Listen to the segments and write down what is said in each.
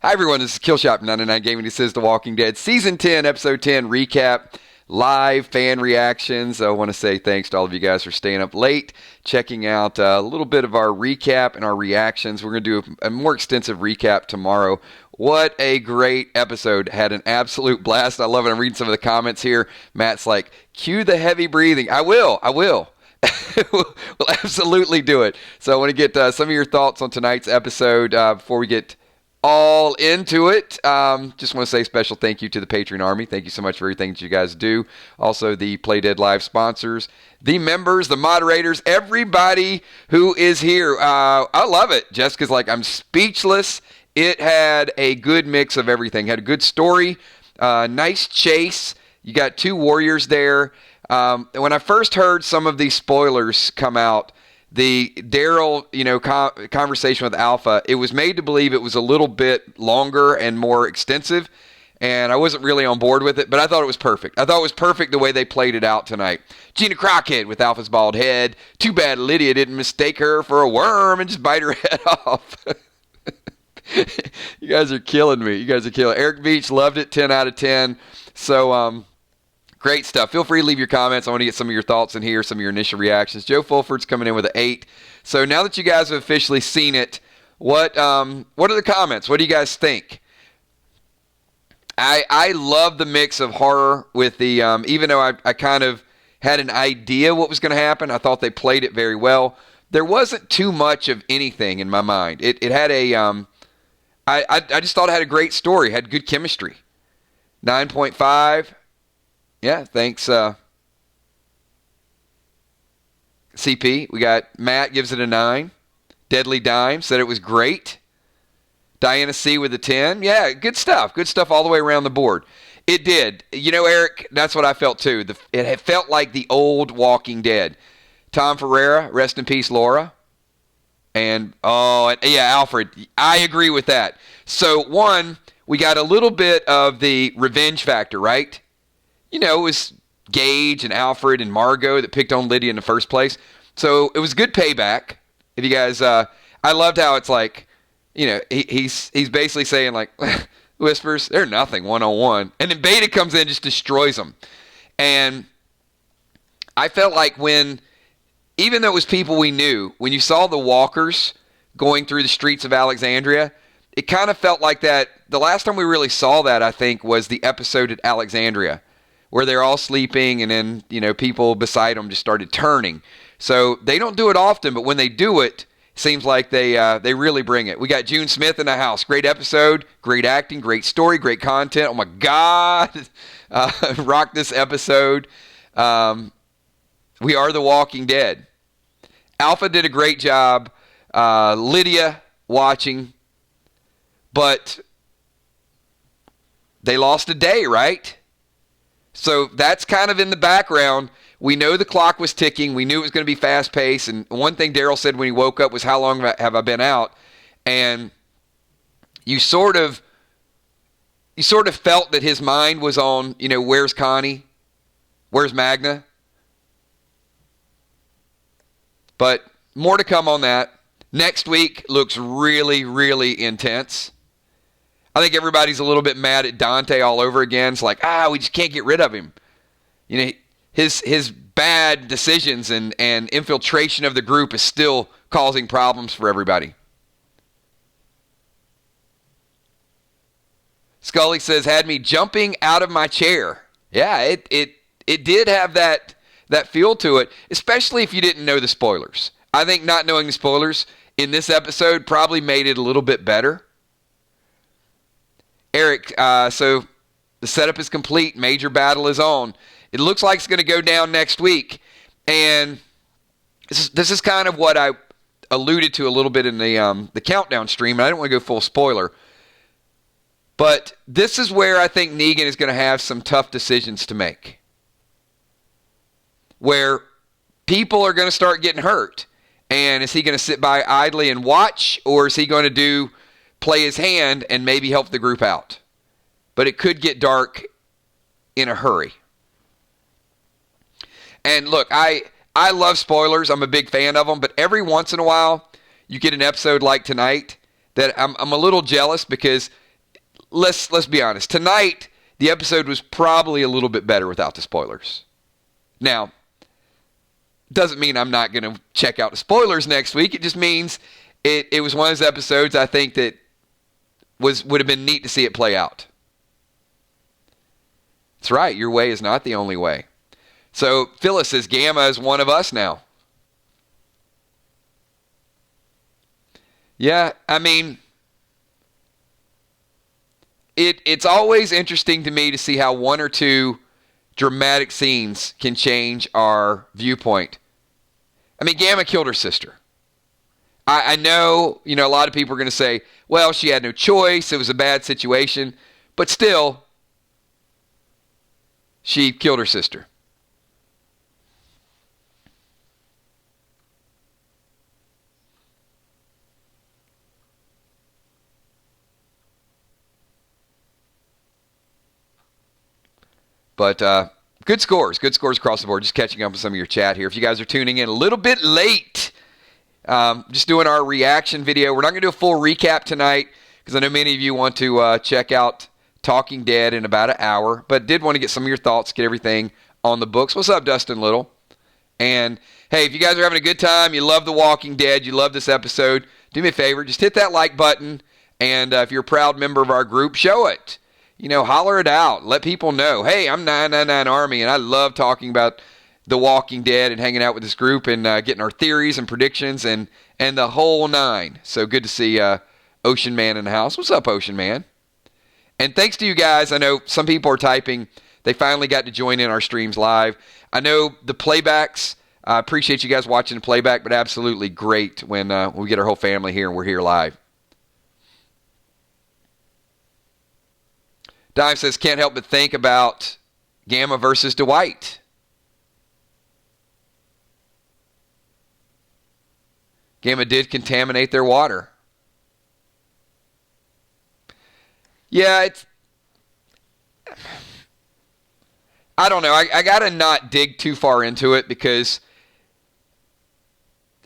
Hi, everyone. This is Killshot99 Gaming. This is The Walking Dead Season 10, Episode 10 recap, live fan reactions. I want to say thanks to all of you guys for staying up late, checking out a little bit of our recap and our reactions. We're going to do a more extensive recap tomorrow. What a great episode. Had an absolute blast. I love it. I'm reading some of the comments here. Matt's like, cue the heavy breathing. I will. We'll absolutely do it. So I want to get some of your thoughts on tonight's episode before we get all into it. Just want to say special thank you to the Patreon Army. Thank you so much for everything that you guys do. Also, the Play Dead Live sponsors, the members, the moderators, everybody who is here. I love it. Jessica's like, I'm speechless. It had a good mix of everything. Had a good story, nice chase. You got two warriors there. When I first heard some of these spoilers come out, the Daryl, conversation with Alpha, it was made to believe it was a little bit longer and more extensive, and I wasn't really on board with it, but I thought it was perfect. I thought it was perfect the way they played it out tonight. Gina Crockett with Alpha's bald head. Too bad Lydia didn't mistake her for a worm and just bite her head off. You guys are killing me. Eric Beach loved it, 10 out of 10. So, great stuff. Feel free to leave your comments. I want to get some of your thoughts in here, some of your initial reactions. Joe Fulford's coming in with an 8. So now that you guys have officially seen it, what are the comments? What do you guys think? I love the mix of horror with the, even though I kind of had an idea what was going to happen, I thought they played it very well. There wasn't too much of anything in my mind. It had a, I just thought it had a great story, had good chemistry. 9.5. Yeah, thanks, CP. We got Matt gives it a 9. Deadly Dime said it was great. Diana C with a 10. Yeah, good stuff. Good stuff all the way around the board. It did. Eric, that's what I felt too. It felt like the old Walking Dead. Tom Ferreira, rest in peace, Laura. And, Alfred. I agree with that. So, one, we got a little bit of the revenge factor, right? It was Gage and Alfred and Margot that picked on Lydia in the first place. So it was good payback. If you guys, I loved how it's like, he's basically saying like, Whispers, they're nothing, 101. And then Beta comes in and just destroys them. And I felt like even though it was people we knew, when you saw the walkers going through the streets of Alexandria, it kind of felt like that. The last time we really saw that, I think, was the episode at Alexandria, where they're all sleeping and then, people beside them just started turning. So they don't do it often, but when they do it, seems like they really bring it. We got June Smith in the house. Great episode, great acting, great story, great content. Oh my God. Rock this episode. We are The Walking Dead. Alpha did a great job. Lydia watching. But they lost a day, right? So that's kind of in the background. We know the clock was ticking. We knew it was going to be fast-paced. And one thing Daryl said when he woke up was, how long have I been out? And you sort of felt that his mind was on, where's Connie? Where's Magna? But more to come on that. Next week looks really, really intense. I think everybody's a little bit mad at Dante all over again. It's like, we just can't get rid of him. His bad decisions and infiltration of the group is still causing problems for everybody. Scully says, had me jumping out of my chair. Yeah, it did have that feel to it, especially if you didn't know the spoilers. I think not knowing the spoilers in this episode probably made it a little bit better. Eric, so the setup is complete. Major battle is on. It looks like it's going to go down next week. And this is kind of what I alluded to a little bit in the countdown stream. And I don't want to go full spoiler. But this is where I think Negan is going to have some tough decisions to make. Where people are going to start getting hurt. And is he going to sit by idly and watch? Or is he going to play his hand and maybe help the group out? But it could get dark in a hurry. And look, I love spoilers. I'm a big fan of them. But every once in a while, you get an episode like tonight that I'm a little jealous because let's be honest. Tonight, the episode was probably a little bit better without the spoilers. Now, doesn't mean I'm not going to check out the spoilers next week. It just means it was one of those episodes I think that would have been neat to see it play out. That's right. Your way is not the only way. So Phyllis says Gamma is one of us now. Yeah, I mean, it's always interesting to me to see how one or two dramatic scenes can change our viewpoint. I mean, Gamma killed her sister. I know, a lot of people are going to say, well, she had no choice. It was a bad situation. But still, she killed her sister. But good scores across the board. Just catching up with some of your chat here. If you guys are tuning in a little bit late, just doing our reaction video. We're not going to do a full recap tonight because I know many of you want to check out Talking Dead in about an hour, but did want to get some of your thoughts, get everything on the books. What's up, Dustin Little? And hey, if you guys are having a good time, you love The Walking Dead, you love this episode, do me a favor, just hit that like button, and if you're a proud member of our group, show it. Holler it out. Let people know, hey, I'm 999 Army, and I love talking about The Walking Dead and hanging out with this group and getting our theories and predictions and the whole nine. So good to see Ocean Man in the house. What's up, Ocean Man? And thanks to you guys. I know some people are typing. They finally got to join in our streams live. I know the playbacks. I appreciate you guys watching the playback, but absolutely great when we get our whole family here and we're here live. Dime says, can't help but think about Gamma versus Dwight. Gamma did contaminate their water. Yeah, I don't know. I got to not dig too far into it because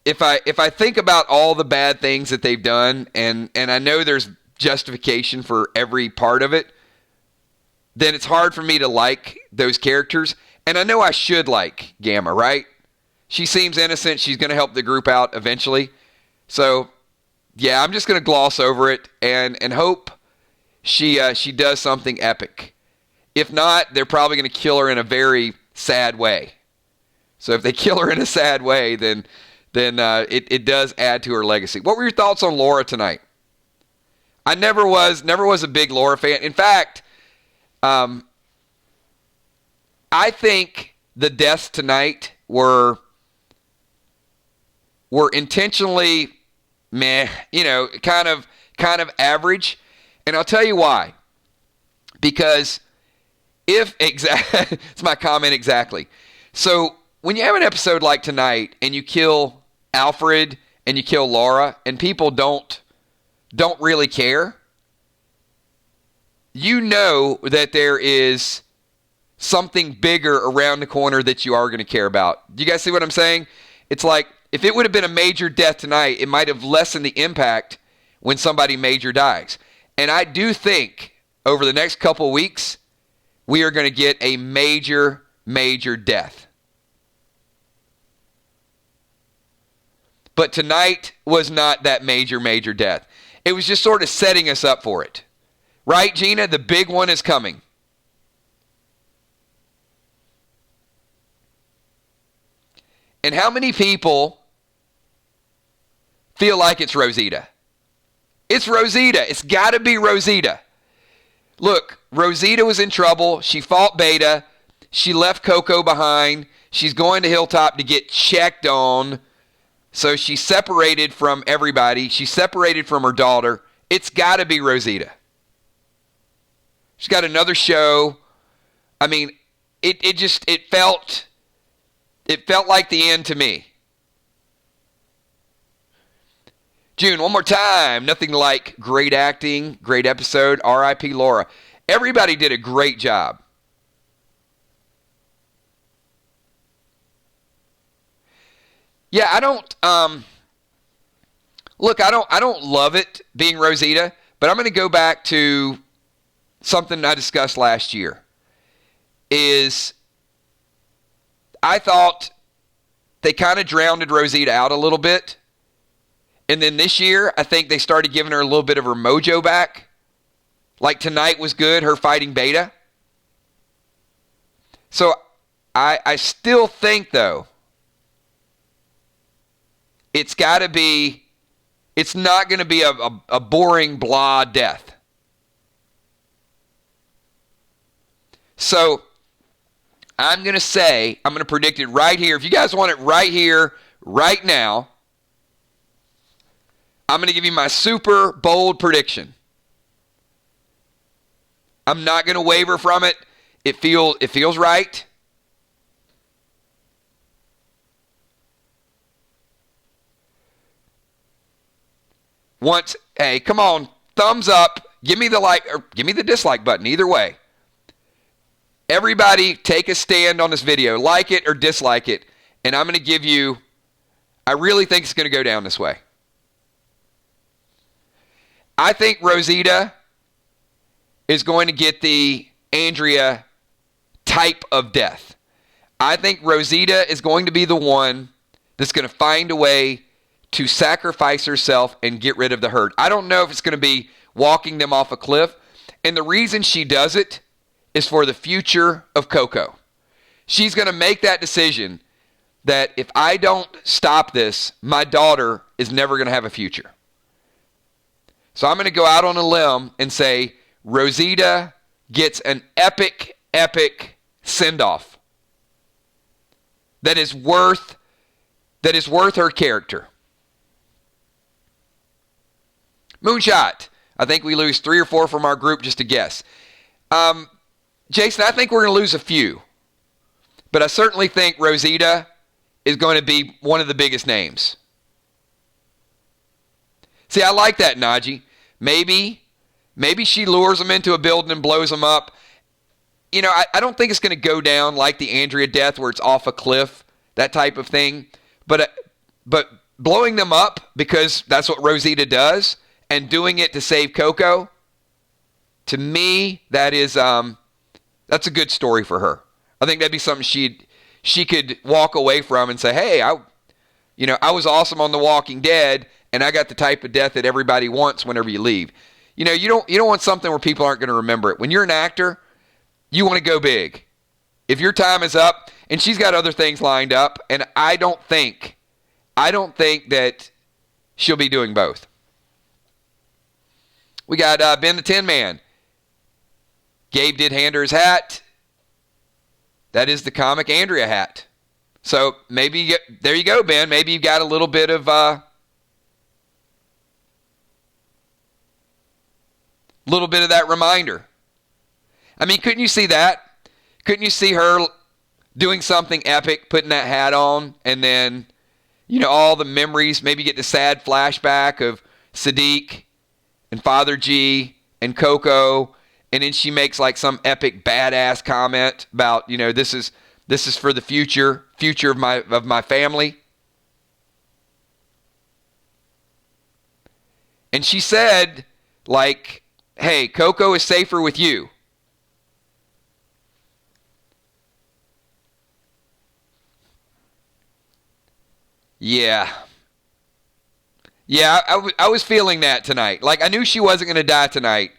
if I think about all the bad things that they've done, and I know there's justification for every part of it, then it's hard for me to like those characters. And I know I should like Gamma, right? She seems innocent. She's going to help the group out eventually. So, yeah, I'm just going to gloss over it and hope she does something epic. If not, they're probably going to kill her in a very sad way. So if they kill her in a sad way, then it does add to her legacy. What were your thoughts on Laura tonight? I never was a big Laura fan. In fact, I think the deaths tonight were intentionally meh, kind of average. And I'll tell you why. Because it's my comment exactly. So when you have an episode like tonight and you kill Alfred and you kill Laura and people don't really care, you know that there is something bigger around the corner that you are going to care about. Do you guys see what I'm saying? It's like if it would have been a major death tonight, it might have lessened the impact when somebody major dies. And I do think over the next couple weeks, we are going to get a major, major death. But tonight was not that major, major death. It was just sort of setting us up for it. Right, Gina? The big one is coming. And how many people feel like it's Rosita? It's Rosita. It's got to be Rosita. Look, Rosita was in trouble. She fought Beta. She left Coco behind. She's going to Hilltop to get checked on. So she's separated from everybody. She's separated from her daughter. It's got to be Rosita. She's got another show. I mean, it felt like the end to me. June, one more time. Nothing like great acting, great episode. R.I.P. Laura. Everybody did a great job. Yeah, I don't look, I don't love it being Rosita, but I'm going to go back to something I discussed last year, is I thought they kind of drowned Rosita out a little bit. And then this year, I think they started giving her a little bit of her mojo back. Like tonight was good, her fighting Beta. So I still think, though, it's not going to be a boring blah death. So I'm going to predict it right here. If you guys want it right here, right now, I'm going to give you my super bold prediction. I'm not going to waver from it. It feels right. Hey, come on, thumbs up. Give me the like or give me the dislike button. Either way. Everybody take a stand on this video. Like it or dislike it. And I'm going to give you, I really think it's going to go down this way. I think Rosita is going to get the Andrea type of death. I think Rosita is going to be the one that's going to find a way to sacrifice herself and get rid of the herd. I don't know if it's going to be walking them off a cliff. And the reason she does it is for the future of Coco. She's going to make that decision that if I don't stop this, my daughter is never going to have a future. So I'm going to go out on a limb and say Rosita gets an epic send-off that is worth her character. Moonshot. I think we lose 3 or 4 from our group, just a guess. Jason, I think we're going to lose a few. But I certainly think Rosita is going to be one of the biggest names. See, I like that, Najee. Maybe she lures them into a building and blows them up. You know, I don't think it's going to go down like the Andrea death where it's off a cliff, that type of thing. But blowing them up, because that's what Rosita does, and doing it to save Coco, to me, that's a good story for her. I think that'd be something she could walk away from and say, hey, I was awesome on The Walking Dead, and I got the type of death that everybody wants whenever you leave. You know, you don't want something where people aren't going to remember it. When you're an actor, you want to go big. If your time is up, and she's got other things lined up, and I don't think that she'll be doing both. We got Ben the Tin Man. Gabe did hand her his hat. That is the comic Andrea hat. So maybe there you go, Ben. Maybe you've got a little bit of that reminder. I mean, couldn't you see that? Couldn't you see her doing something epic, putting that hat on, and then, all the memories, maybe get the sad flashback of Sadiq and Father G and Coco, and then she makes like some epic badass comment about, this is for the future of my family. And she said, like, hey, Coco is safer with you. Yeah. Yeah, I was feeling that tonight. Like, I knew she wasn't going to die tonight.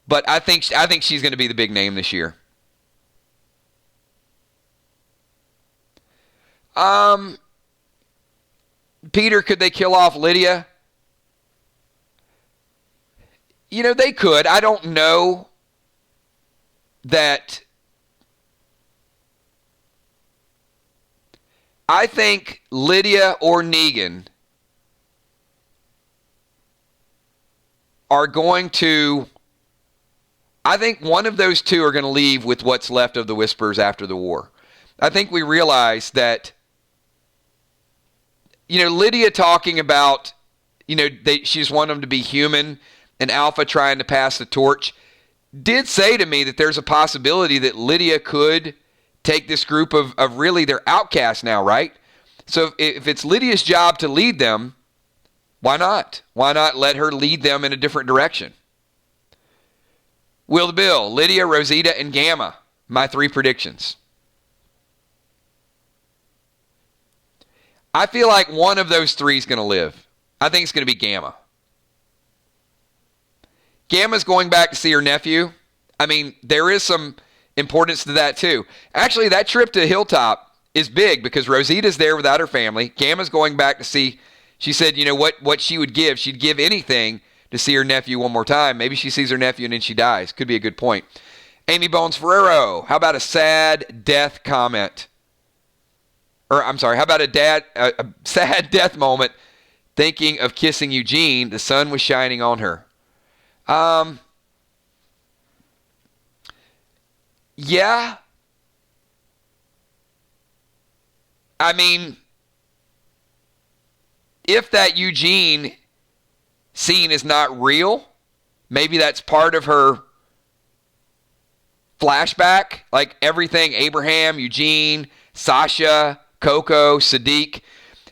But I think she's going to be the big name this year. Peter, could they kill off Lydia? They could. I don't know that. I think Lydia or Negan are going to, I think one of those two are going to leave with what's left of the Whisperers after the war. I think we realize that, Lydia talking about, she just wanted them to be human, and Alpha trying to pass the torch, did say to me that there's a possibility that Lydia could take this group of really, they're outcasts now, right? So if it's Lydia's job to lead them, Why not? Why not let her lead them in a different direction? Will the Bill, Lydia, Rosita, and Gamma. My 3 predictions. I feel like one of those 3 is going to live. I think it's going to be Gamma. Gamma's going back to see her nephew. I mean, there is some importance to that too. Actually, that trip to Hilltop is big because Rosita's there without her family. Gamma's going back to see, she said, you know, what she would give. She'd give anything to see her nephew one more time. Maybe she sees her nephew and then she dies. Could be a good point. Amy Bones Ferrero, how about a sad death comment? Or, I'm sorry, how about a sad death moment thinking of kissing Eugene? The sun was shining on her. Yeah. I mean, if that Eugene scene is not real, maybe that's part of her flashback, like everything, Abraham, Eugene, Sasha, Coco, Sadiq.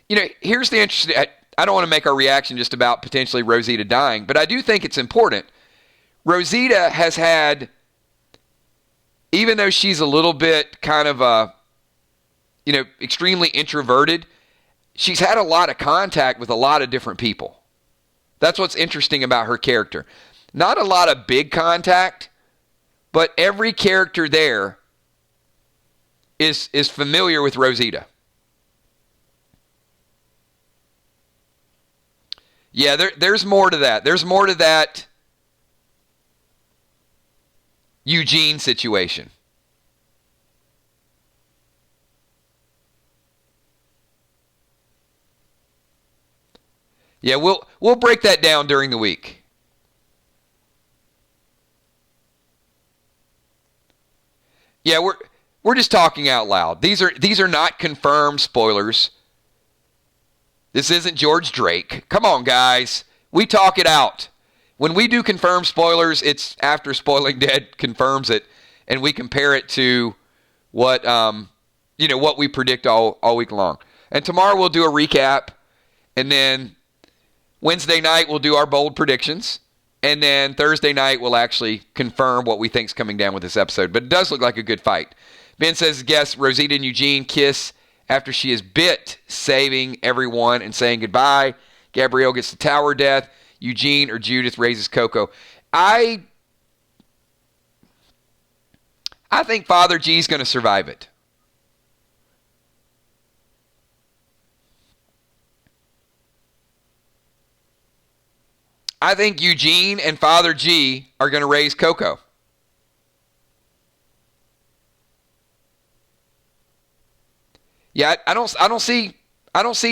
You know, here's the interesting, I don't want to make our reaction just about potentially Rosita dying, but I do think it's important. Rosita has had, even though she's a little bit kind of extremely introverted, she's had a lot of contact with a lot of different people. That's what's interesting about her character. Not a lot of big contact, but every character there is familiar with Rosita. Yeah, there's more to that. There's more to that Eugene situation. Yeah, we'll break that down during the week. Yeah, we're just talking out loud. These are not confirmed spoilers. This isn't George Drake. Come on, guys. We talk it out. When we do confirmed spoilers, it's after Spoiling Dead confirms it, and we compare it to what what we predict all week long. And tomorrow we'll do a recap, and then Wednesday night we'll do our bold predictions, and then Thursday night we'll actually confirm what we think's coming down with this episode. But it does look like a good fight. Ben says, guess Rosita and Eugene kiss after she is bit, saving everyone and saying goodbye. Gabrielle gets the tower death. Eugene or Judith raises Coco. I think Father G's going to survive it. I think Eugene and Father G are going to raise Coco. Yeah, I don't see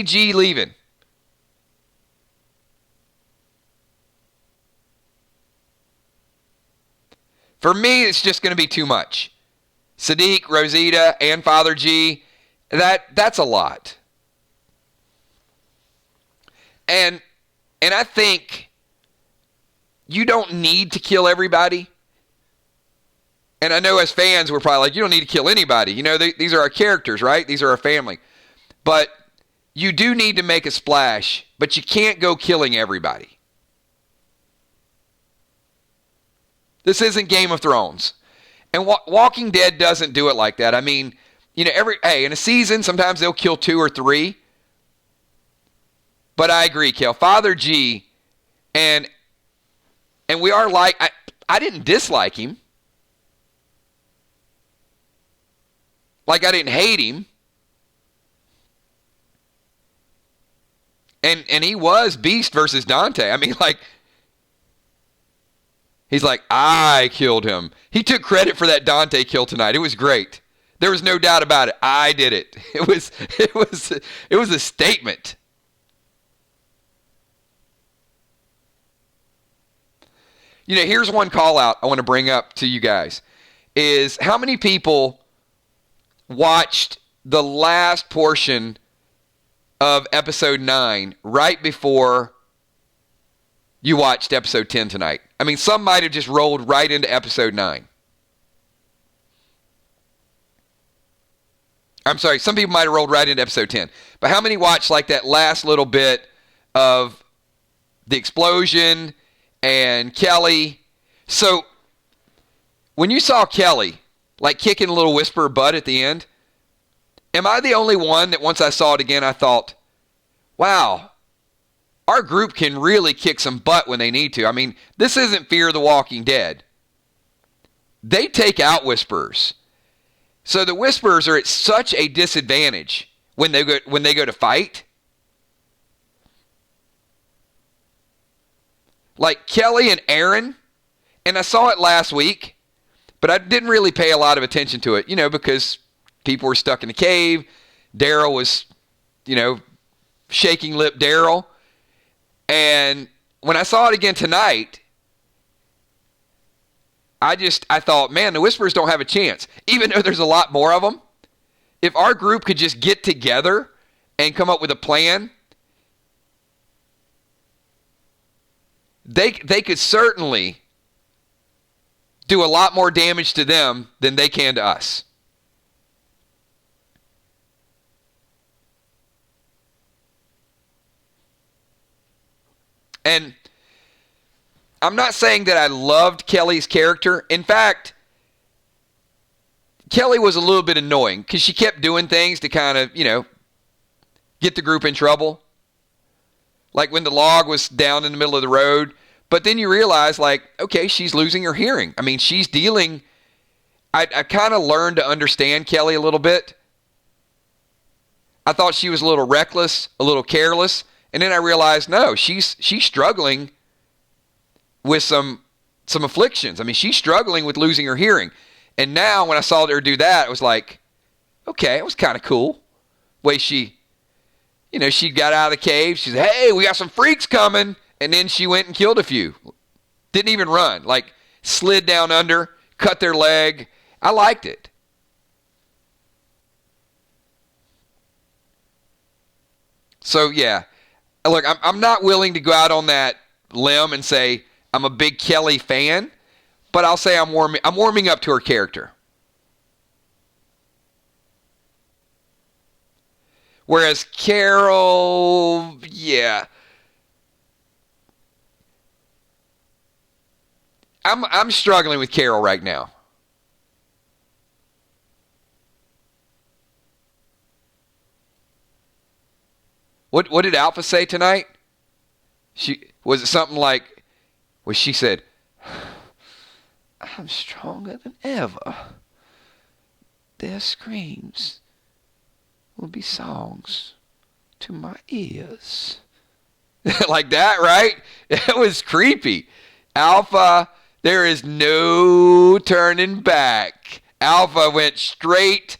G leaving. For me, it's just going to be too much. Sadiq, Rosita, and Father G, that's a lot. And I think you don't need to kill everybody. And I know as fans, we're probably like, you don't need to kill anybody. You know, these are our characters, right? These are our family. But you do need to make a splash, but you can't go killing everybody. This isn't Game of Thrones. And Walking Dead doesn't do it like that. I mean, in a season, sometimes they'll kill 2 or 3. But I agree, Kel. Father G, and we are like, I didn't dislike him. Like, I didn't hate him. And he was Beast versus Dante. I mean, like, he's like, I killed him. He took credit for that Dante kill tonight. It was great. There was no doubt about it. I did it. It was a statement. Here's one call out I want to bring up to you guys is how many people watched the last portion of episode 9 right before you watched episode 10 tonight? I mean, some might have just rolled right into episode 9. I'm sorry, some people might have rolled right into episode 10. But how many watched like that last little bit of the explosion and Kelly. So when you saw Kelly, like kicking a little Whisperer butt at the end, am I the only one that once I saw it again, I thought, wow, our group can really kick some butt when they need to. I mean, this isn't Fear the Walking Dead. They take out Whisperers. So the Whisperers are at such a disadvantage when they go to fight. Like Kelly and Aaron, and I saw it last week, but I didn't really pay a lot of attention to it, because people were stuck in the cave. Daryl was, shaking lip Daryl. And when I saw it again tonight, I thought, man, the Whisperers don't have a chance. Even though there's a lot more of them, if our group could just get together and come up with a plan, they could certainly do a lot more damage to them than they can to us. And I'm not saying that I loved Kelly's character. In fact, Kelly was a little bit annoying because she kept doing things to kind of, get the group in trouble. Like when the log was down in the middle of the road. But then you realize, okay, she's losing her hearing. I mean, she's dealing. I kind of learned to understand Kelly a little bit. I thought she was a little reckless, a little careless. And then I realized, no, she's struggling with some afflictions. I mean, she's struggling with losing her hearing. And now when I saw her do that, it was like, okay, it was kind of cool. The way she got out of the cave. She said, hey, we got some freaks coming. And then she went and killed a few. Didn't even run. Slid down under, cut their leg. I liked it. So, yeah. Look, I'm not willing to go out on that limb and say I'm a big Kelly fan, but I'll say I'm warming up to her character. Whereas Carol, yeah. I'm struggling with Carol right now. What did Alpha say tonight? She said, I'm stronger than ever. Their screams will be songs to my ears. Like that, right? It was creepy. Alpha, there is no turning back. Alpha went straight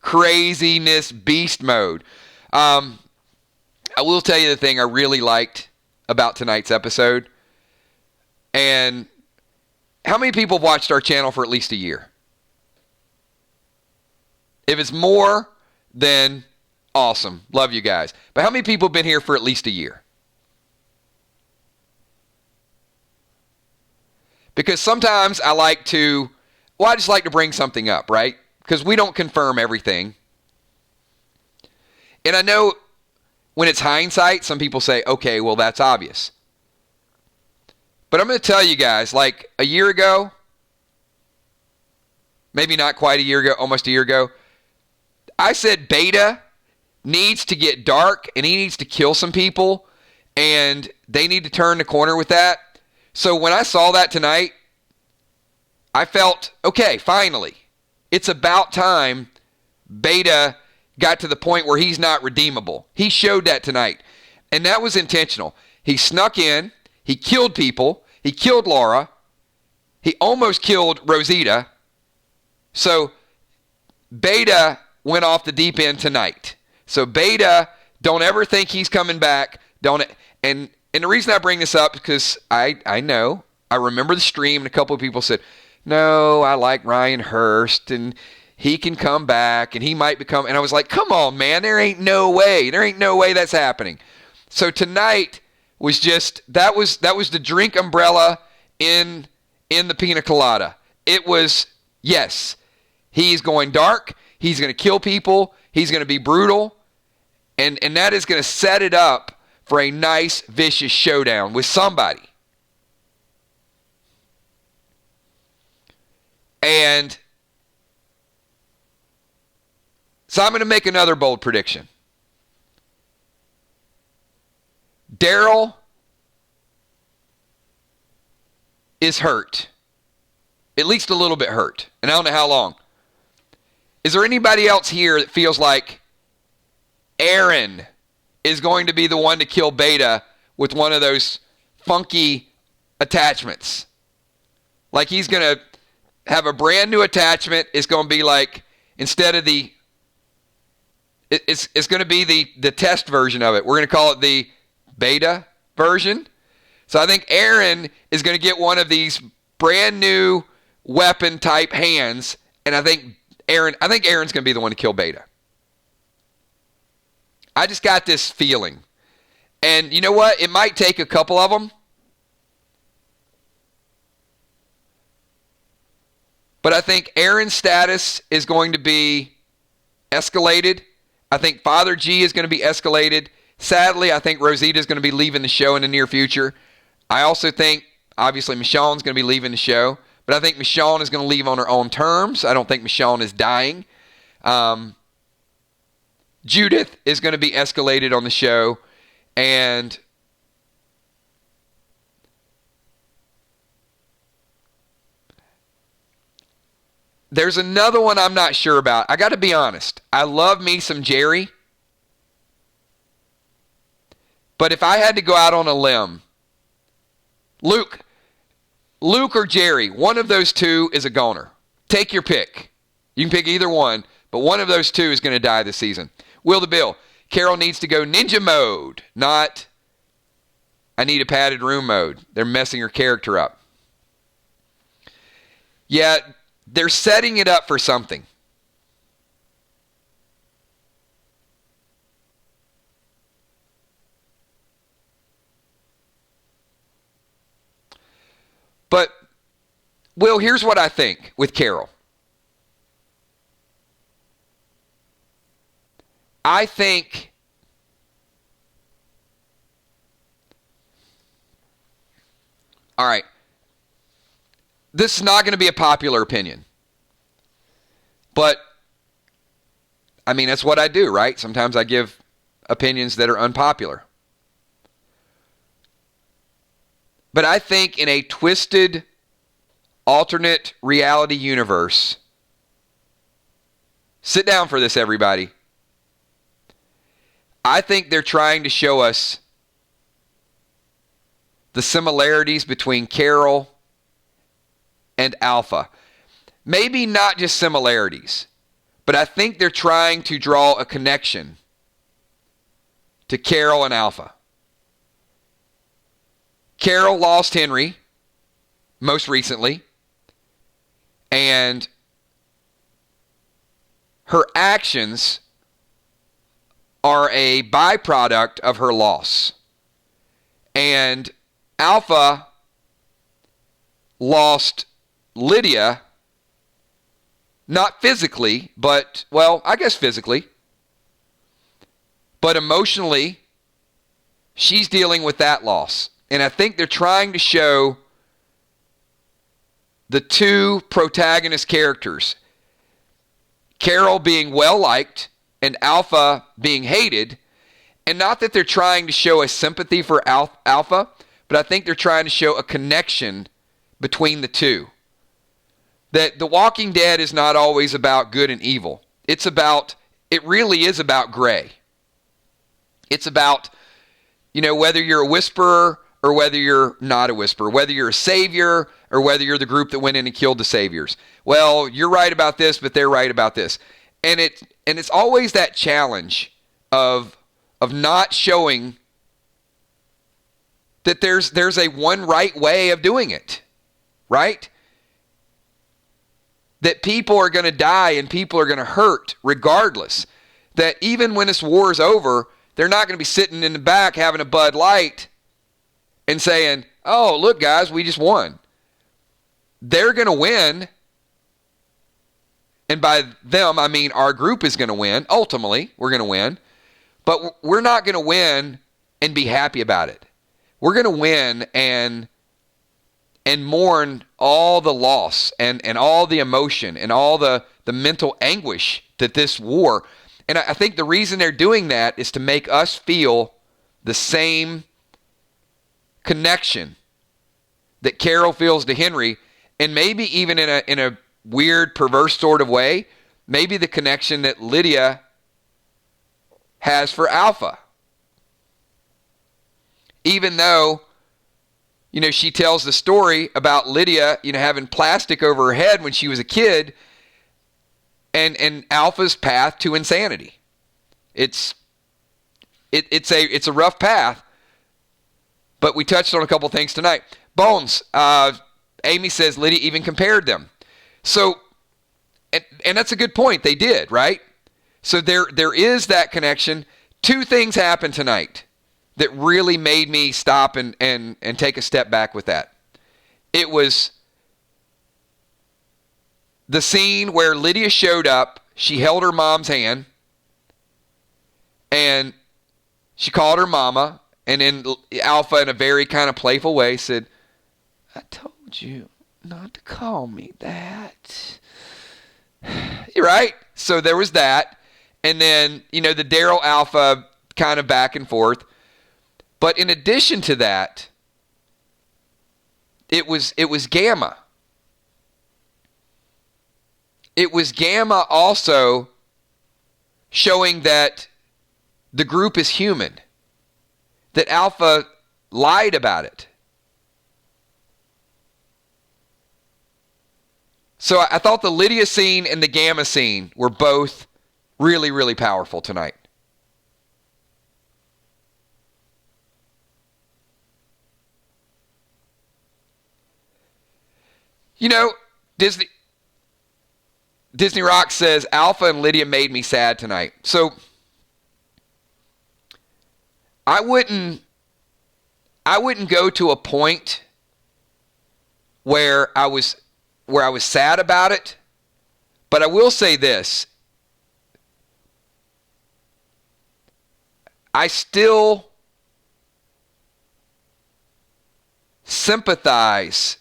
craziness beast mode. I will tell you the thing I really liked about tonight's episode. And how many people have watched our channel for at least a year? If it's more, then awesome. Love you guys. But how many people have been here for at least a year? Because sometimes I just like to bring something up, right? Because we don't confirm everything. And I know when it's hindsight, some people say, okay, well, that's obvious. But I'm going to tell you guys, a year ago, maybe not quite a year ago, almost a year ago, I said Beta needs to get dark and he needs to kill some people and they need to turn the corner with that. So when I saw that tonight, I felt, okay, finally, it's about time Beta got to the point where he's not redeemable. He showed that tonight. And that was intentional. He snuck in. He killed people. He killed Laura. He almost killed Rosita. So Beta went off the deep end tonight. So Beta, don't ever think he's coming back. And the reason I bring this up is because I know, I remember the stream and a couple of people said, no, I like Ryan Hurst and he can come back and he might become, and I was like, come on, man, there ain't no way that's happening. So tonight was just, that was the drink umbrella in the pina colada. It was, yes, he's going dark, he's going to kill people, he's going to be brutal, and that is going to set it up for a nice, vicious showdown with somebody. And so I'm going to make another bold prediction. Daryl is hurt. At least a little bit hurt. And I don't know how long. Is there anybody else here that feels like Aaron is going to be the one to kill Beta with one of those funky attachments? Like he's going to have a brand new attachment. It's going to be like, instead of the, it's going to be the test version of it. We're going to call it the beta version. So I think Aaron is going to get one of these brand new weapon type hands, and I think Aaron's going to be the one to kill Beta. I just got this feeling. And you know what? It might take a couple of them. But I think Aaron's status is going to be escalated. I think Father G is going to be escalated. Sadly, I think Rosita is going to be leaving the show in the near future. I also think, obviously, Michonne's going to be leaving the show. But I think Michonne is going to leave on her own terms. I don't think Michonne is dying. Judith is going to be escalated on the show. And there's another one I'm not sure about. I got to be honest. I love me some Jerry. But if I had to go out on a limb, Luke or Jerry, one of those two is a goner. Take your pick. You can pick either one, but one of those two is going to die this season. Will the Bill, Carol needs to go ninja mode, not I need a padded room mode. They're messing her character up. Yeah, they're setting it up for something. But, Will, here's what I think with Carol. I think all right, this is not going to be a popular opinion. But, I mean, that's what I do, right? Sometimes I give opinions that are unpopular. But I think in a twisted, alternate reality universe, sit down for this, everybody. I think they're trying to show us the similarities between Carol and Alpha. Maybe not just similarities, but I think they're trying to draw a connection to Carol and Alpha. Carol lost Henry most recently, and her actions are a byproduct of her loss. And Alpha lost Lydia, not physically, but, well, I guess physically, but emotionally, she's dealing with that loss. And I think they're trying to show the two protagonist characters, Carol being well-liked and Alpha being hated, and not that they're trying to show a sympathy for Alpha, but I think they're trying to show a connection between the two. That The Walking Dead is not always about good and evil. It really is about gray. It's about, whether you're a whisperer or whether you're not a whisperer, whether you're a savior or whether you're the group that went in and killed the saviors. Well, you're right about this, but they're right about this. And it's always that challenge of not showing that there's a one right way of doing it, right? That people are going to die and people are going to hurt regardless. That even when this war is over, they're not going to be sitting in the back having a Bud Light and saying, oh, look, guys, we just won. They're going to win. And by them, I mean our group is going to win. Ultimately, we're going to win. But we're not going to win and be happy about it. We're going to win and mourn all the loss and all the emotion and all the mental anguish that this war. And I think the reason they're doing that is to make us feel the same connection that Carol feels to Henry, and maybe even in a weird, perverse sort of way, maybe the connection that Lydia has for Alpha. Even though, she tells the story about Lydia, having plastic over her head when she was a kid, and Alpha's path to insanity. It's a rough path, but we touched on a couple things tonight. Bones, Amy says Lydia even compared them. So, and that's a good point. They did, right? So there is that connection. Two things happened tonight that really made me stop and take a step back with that. It was the scene where Lydia showed up. She held her mom's hand, and she called her mama, and then Alpha, in a very kind of playful way, said, "I told you not to call me that." You're right. So there was that. And then, the Daryl Alpha kind of back and forth. But in addition to that, it was Gamma. It was Gamma also showing that the group is human. That Alpha lied about it. So I thought the Lydia scene and the Gamma scene were both really, really powerful tonight. Disney Rock says, Alpha and Lydia made me sad tonight. So I wouldn't go to a point where I was sad about it, but I will say this. I still sympathize.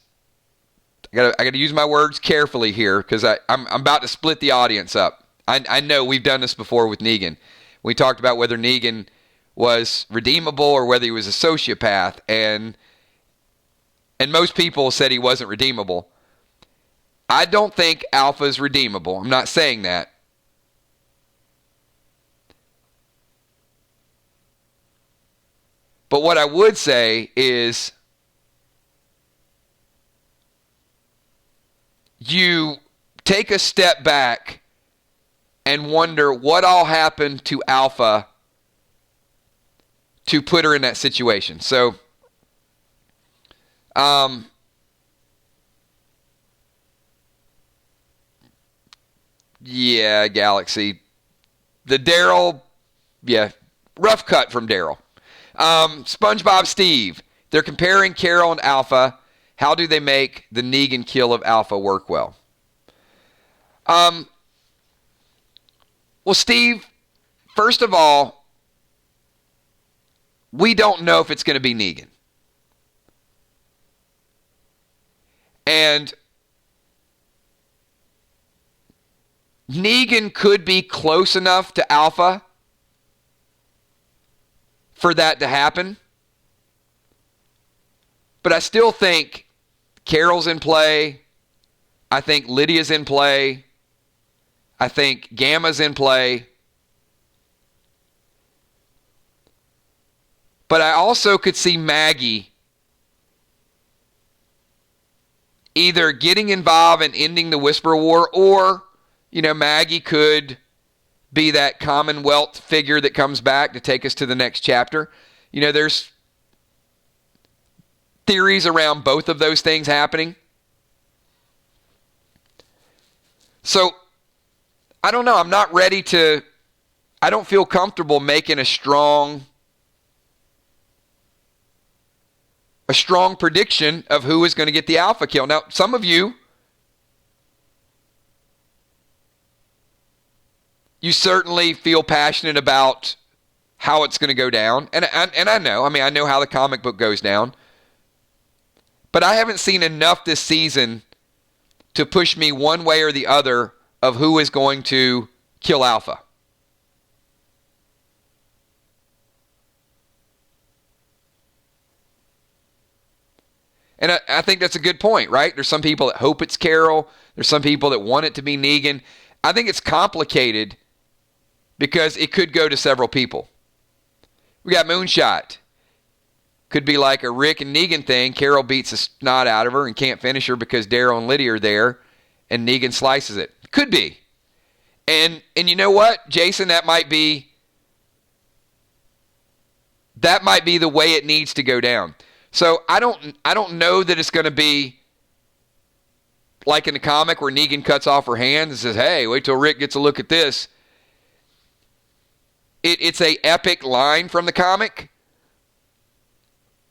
I got to use my words carefully here because I'm about to split the audience up. I know we've done this before with Negan. We talked about whether Negan was redeemable or whether he was a sociopath, and most people said he wasn't redeemable. I don't think Alpha is redeemable. I'm not saying that. But what I would say is you take a step back and wonder what all happened to Alpha to put her in that situation. So, yeah, Galaxy. The Daryl, rough cut from Daryl. SpongeBob Steve. They're comparing Carol and Alpha. How do they make the Negan kill of Alpha work well? Well, Steve, first of all, we don't know if it's going to be Negan. And Negan could be close enough to Alpha for that to happen. But I still think Carol's in play. I think Lydia's in play. I think Gamma's in play. But I also could see Maggie either getting involved and ending the Whisper War, or, Maggie could be that Commonwealth figure that comes back to take us to the next chapter. There's theories around both of those things happening. So, I don't know. I'm not ready to... I don't feel comfortable making a strong prediction of who is going to get the Alpha kill. Now, some of you certainly feel passionate about how it's going to go down. And I know. I mean, I know how the comic book goes down. But I haven't seen enough this season to push me one way or the other of who is going to kill Alpha. And I think that's a good point, right? There's some people that hope it's Carol. There's some people that want it to be Negan. I think it's complicated because it could go to several people. We got Moonshot. Could be like a Rick and Negan thing. Carol beats the snot out of her and can't finish her because Daryl and Lydia are there, and Negan slices it. Could be. And you know what, Jason? That might be the way it needs to go down. So I don't know that it's going to be like in the comic where Negan cuts off her hands and says, "Hey, wait till Rick gets a look at this." It's a epic line from the comic.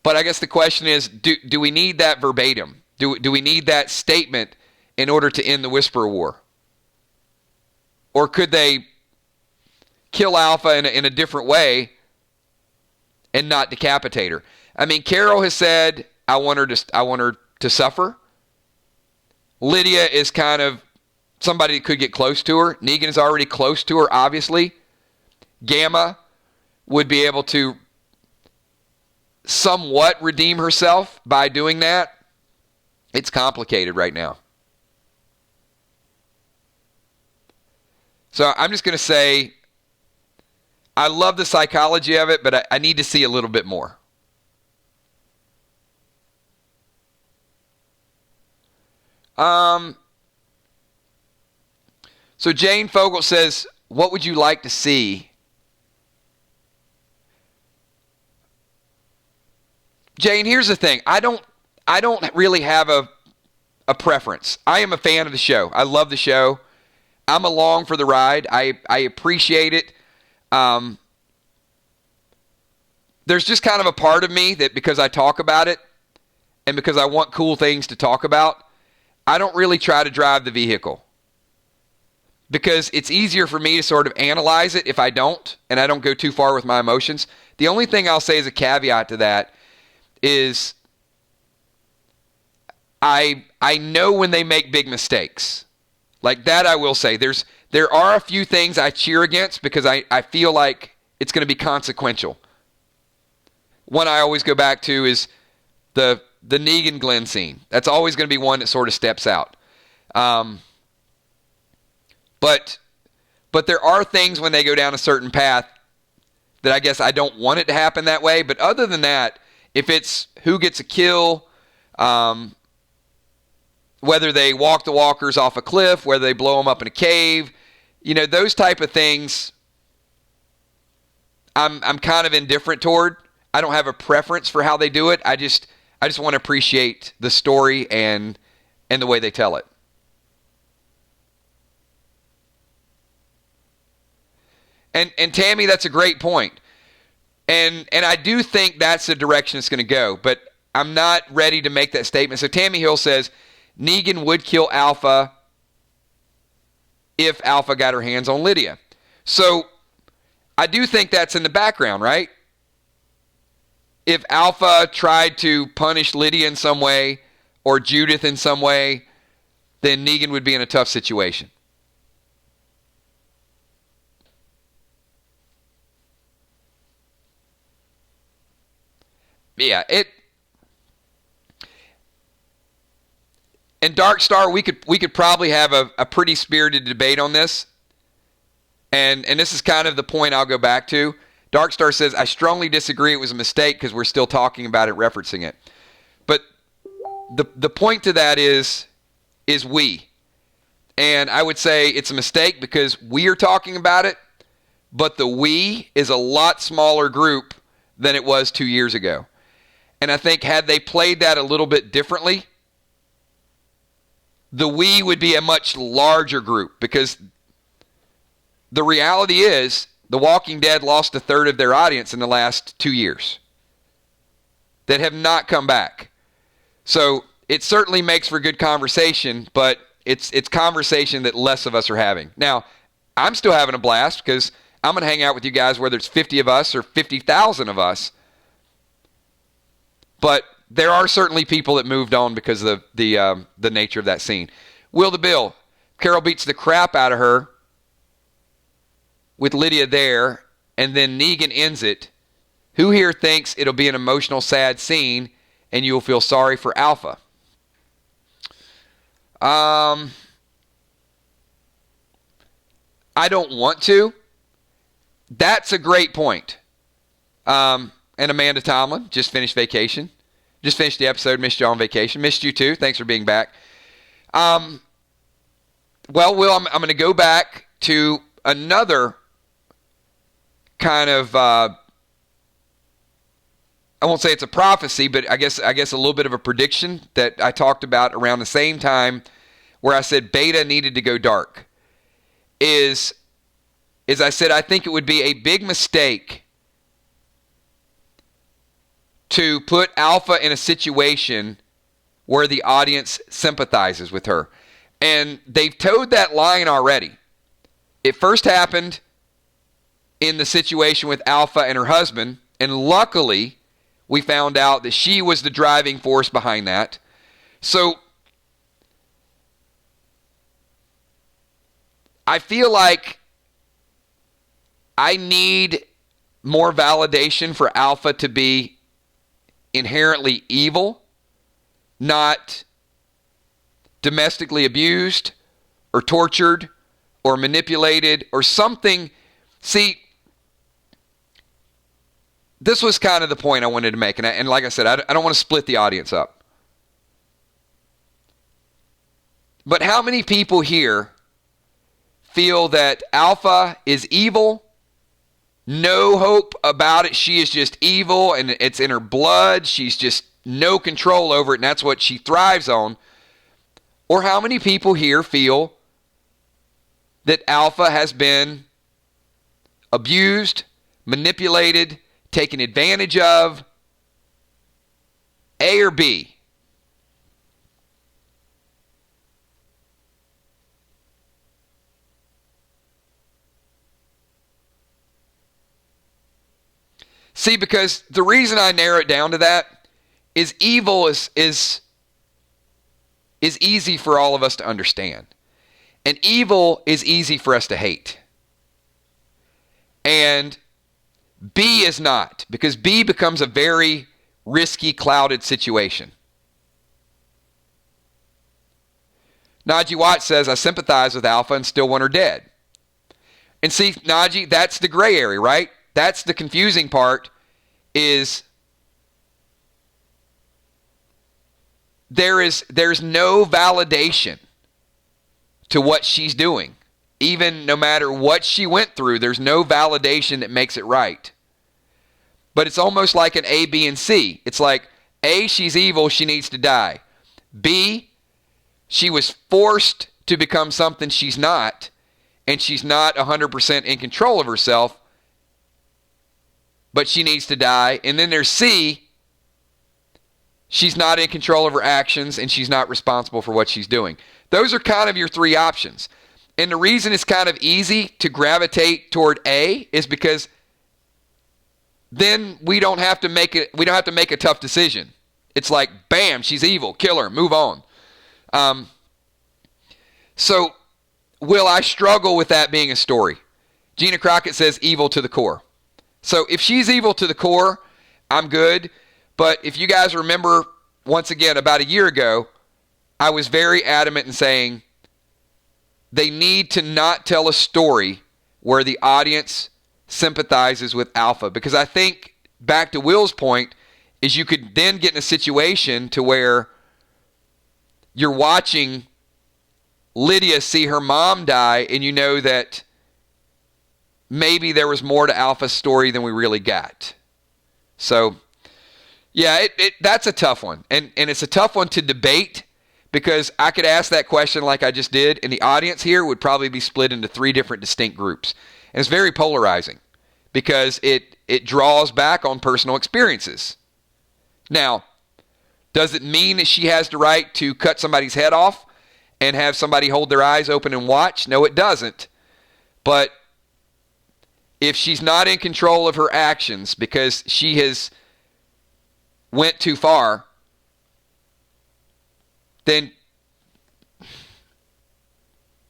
But I guess the question is, do we need that verbatim? Do we need that statement in order to end the Whisperer War? Or could they kill Alpha in a different way and not decapitate her? I mean, Carol has said, I want her to suffer. Lydia is kind of somebody that could get close to her. Negan is already close to her, obviously. Gamma would be able to somewhat redeem herself by doing that. It's complicated right now. So I'm just going to say, I love the psychology of it, but I need to see a little bit more. So Jane Fogel says, what would you like to see? Jane, here's the thing. I don't really have a preference. I am a fan of the show. I love the show. I'm along for the ride. I appreciate it. There's just kind of a part of me that because I talk about it and because I want cool things to talk about, I don't really try to drive the vehicle. Because it's easier for me to sort of analyze it if I don't, and I don't go too far with my emotions. The only thing I'll say as a caveat to that is I know when they make big mistakes. Like that I will say. There are a few things I cheer against because I feel like it's going to be consequential. One I always go back to is the Negan Glenn scene. That's always going to be one that sort of steps out. But there are things when they go down a certain path that I guess I don't want it to happen that way. But other than that, if it's who gets a kill, whether they walk the walkers off a cliff, whether they blow them up in a cave, those type of things, I'm kind of indifferent toward. I don't have a preference for how they do it. I just want to appreciate the story and the way they tell it. And Tammy, that's a great point. And I do think that's the direction it's going to go, but I'm not ready to make that statement. So Tammy Hill says, Negan would kill Alpha if Alpha got her hands on Lydia. So I do think that's in the background, right? If Alpha tried to punish Lydia in some way or Judith in some way, then Negan would be in a tough situation. Yeah, and Dark Star, we could probably have a pretty spirited debate on this. And this is kind of the point I'll go back to. Dark Star says, I strongly disagree it was a mistake because we're still talking about it, referencing it. But the point to that is we. And I would say it's a mistake because we are talking about it, but the we is a lot smaller group than it was 2 years ago. And I think had they played that a little bit differently, the we would be a much larger group because the reality is The Walking Dead lost a third of their audience in the last 2 years that have not come back. So it certainly makes for good conversation, but it's conversation that less of us are having. Now, I'm still having a blast because I'm going to hang out with you guys whether it's 50 of us or 50,000 of us. But there are certainly people that moved on because of the nature of that scene. Will the Bill. Carol beats the crap out of her with Lydia there, and then Negan ends it. Who here thinks it'll be an emotional, sad scene and you'll feel sorry for Alpha? I don't want to. That's a great point. And Amanda Tomlin just finished vacation. Just finished the episode. Missed you on vacation. Missed you too. Thanks for being back. Well, Will, I'm going to go back to another kind of, I won't say it's a prophecy, but I guess a little bit of a prediction that I talked about around the same time where I said Beta needed to go dark. Is I said I think it would be a big mistake to put Alpha in a situation where the audience sympathizes with her. And they've towed that line already. It first happened in the situation with Alpha and her husband, and luckily we found out that she was the driving force behind that. So I feel like I need more validation for Alpha to be inherently evil, not domestically abused or tortured or manipulated or something. See, this was kind of the point I wanted to make. And like I said, I don't want to split the audience up. But how many people here feel that Alpha is evil? No hope about it. She is just evil and it's in her blood. She's just no control over it and that's what she thrives on. Or how many people here feel that Alpha has been abused, manipulated, taken advantage of? A or B? See, because the reason I narrow it down to that is evil is easy for all of us to understand. And evil is easy for us to hate. And B is not, because B becomes a very risky, clouded situation. Najee Watt says, I sympathize with Alpha and still want her dead. And see, Najee, that's the gray area, right? That's the confusing part, is there's no validation to what she's doing. Even no matter what she went through, there's no validation that makes it right. But it's almost like an A, B, and C. It's like, A, she's evil, she needs to die. B, she was forced to become something she's not, and she's not 100% in control of herself, but she needs to die. And then there's C, she's not in control of her actions, and she's not responsible for what she's doing. Those are kind of your three options. And the reason it's kind of easy to gravitate toward A is because then we don't have to make a tough decision. It's like, bam, she's evil, kill her, move on. So, Will, I struggle with that being a story. Gina Crockett says evil to the core. So if she's evil to the core, I'm good. But if you guys remember, once again, about a year ago, I was very adamant in saying they need to not tell a story where the audience sympathizes with Alpha. Because I think, back to Will's point, is you could then get in a situation to where you're watching Lydia see her mom die and you know that maybe there was more to Alpha's story than we really got. So, yeah, that's a tough one. And it's a tough one to debate because I could ask that question like I just did, and the audience here would probably be split into three different distinct groups. And it's very polarizing because it draws back on personal experiences. Now, does it mean that she has the right to cut somebody's head off and have somebody hold their eyes open and watch? No, it doesn't. But if she's not in control of her actions because she has went too far, then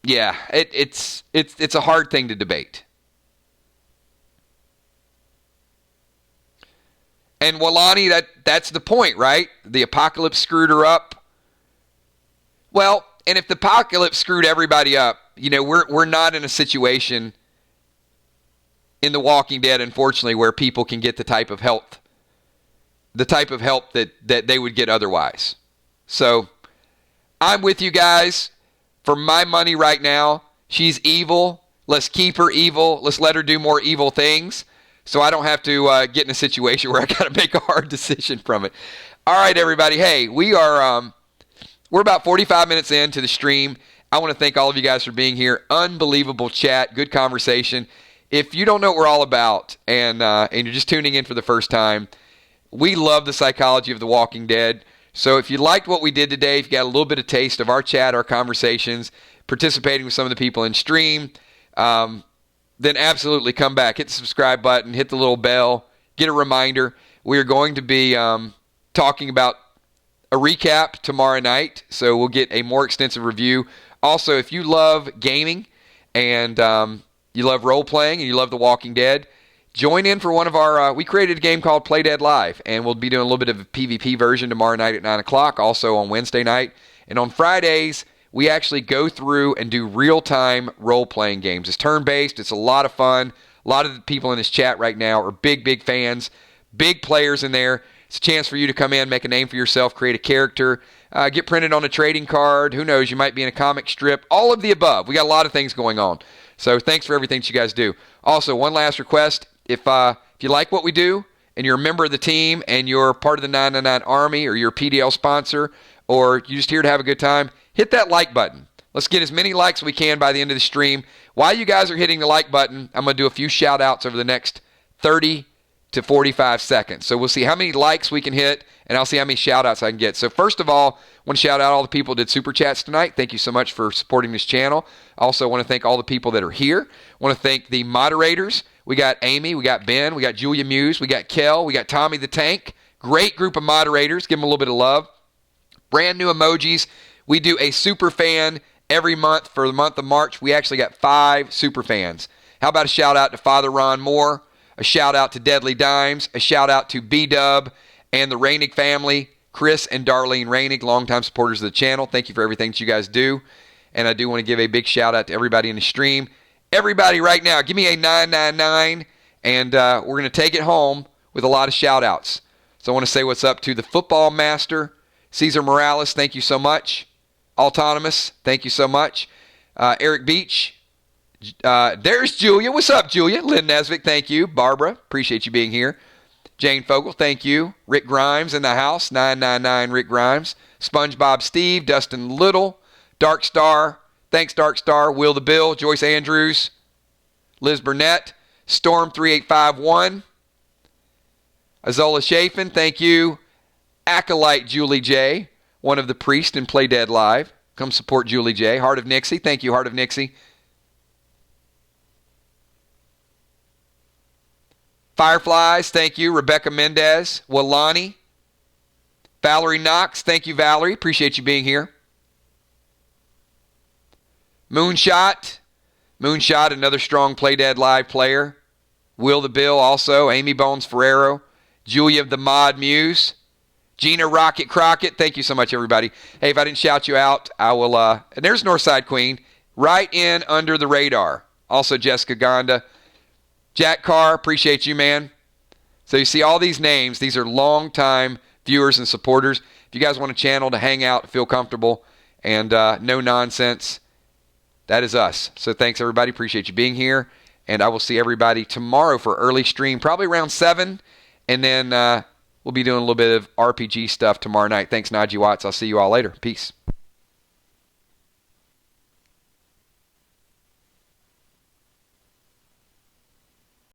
yeah, it's a hard thing to debate. And Walani, that's the point, right? The apocalypse screwed her up. Well, and if the apocalypse screwed everybody up, we're not in a situation in The Walking Dead, unfortunately, where people can get the type of help that they would get otherwise. So I'm with you guys. For my money right now, she's evil. Let's keep her evil. Let's let her do more evil things, so I don't have to get in a situation where I got to make a hard decision from it. All right, everybody. Hey, we're about 45 minutes into the stream. I want to thank all of you guys for being here. Unbelievable chat, good conversation. If you don't know what we're all about and you're just tuning in for the first time, we love the psychology of The Walking Dead. So if you liked what we did today, if you got a little bit of taste of our chat, our conversations, participating with some of the people in stream, then absolutely come back. Hit the subscribe button, hit the little bell, get a reminder. We are going to be talking about a recap tomorrow night, so we'll get a more extensive review. Also, if you love gaming and you love role-playing and you love The Walking Dead, join in for one of our, we created a game called Play Dead Live, and we'll be doing a little bit of a PvP version tomorrow night at 9 o'clock, also on Wednesday night. And on Fridays, we actually go through and do real-time role-playing games. It's turn-based. It's a lot of fun. A lot of the people in this chat right now are big fans, big players in there. It's a chance for you to come in, make a name for yourself, create a character, get printed on a trading card. Who knows? You might be in a comic strip. All of the above. We got a lot of things going on. So thanks for everything that you guys do. Also, one last request. If you like what we do and you're a member of the team and you're part of the 999 Army or you're a PDL sponsor or you're just here to have a good time, hit that like button. Let's get as many likes as we can by the end of the stream. While you guys are hitting the like button, I'm going to do a few shout outs over the next 30 to 45 seconds. So we'll see how many likes we can hit, and I'll see how many shout outs I can get. So first of all, I want to shout out all the people who did Super Chats tonight. Thank you so much for supporting this channel. Also want to thank all the people that are here. I want to thank the moderators. We got Amy, we got Ben, we got Julia Muse, we got Kel, we got Tommy the Tank. Great group of moderators. Give them a little bit of love. Brand new emojis. We do a super fan every month for the month of March. We actually got 5 super fans. How about a shout out to Father Ron Moore, a shout out to Deadly Dimes, a shout out to B-Dub and the Rainig family, Chris and Darlene Rainig, longtime supporters of the channel. Thank you for everything that you guys do. And I do want to give a big shout out to everybody in the stream. Everybody right now, give me a 999, and we're going to take it home with a lot of shout-outs. So I want to say what's up to the Football Master, Cesar Morales, thank you so much. Autonomous, thank you so much. Eric Beach, there's Julia. What's up, Julia? Lynn Nesvick, thank you. Barbara, appreciate you being here. Jane Fogel, thank you. Rick Grimes in the house, 999 Rick Grimes. SpongeBob Steve, Dustin Little, Dark Star, thanks, Dark Star. Will the Bill, Joyce Andrews, Liz Burnett, Storm 3851, Azola Chafin, thank you. Acolyte Julie J, one of the priests in Play Dead Live. Come support Julie J. Heart of Nixie, thank you, Heart of Nixie. Fireflies, thank you. Rebecca Mendez, Walani, Valerie Knox, thank you, Valerie. Appreciate you being here. Moonshot, another strong Play Dead Live player. Will the Bill also. Amy Bones Ferrero. Julia of the Mod Muse. Gina Rocket Crockett. Thank you so much, everybody. Hey, if I didn't shout you out, I will. And there's Northside Queen. Right in under the radar. Also Jessica Gonda. Jack Carr. Appreciate you, man. So you see all these names. These are longtime viewers and supporters. If you guys want a channel to hang out, feel comfortable, and no nonsense, that is us. So thanks, everybody. Appreciate you being here. And I will see everybody tomorrow for early stream, probably around 7. And then we'll be doing a little bit of RPG stuff tomorrow night. Thanks, Najee Watts. I'll see you all later. Peace.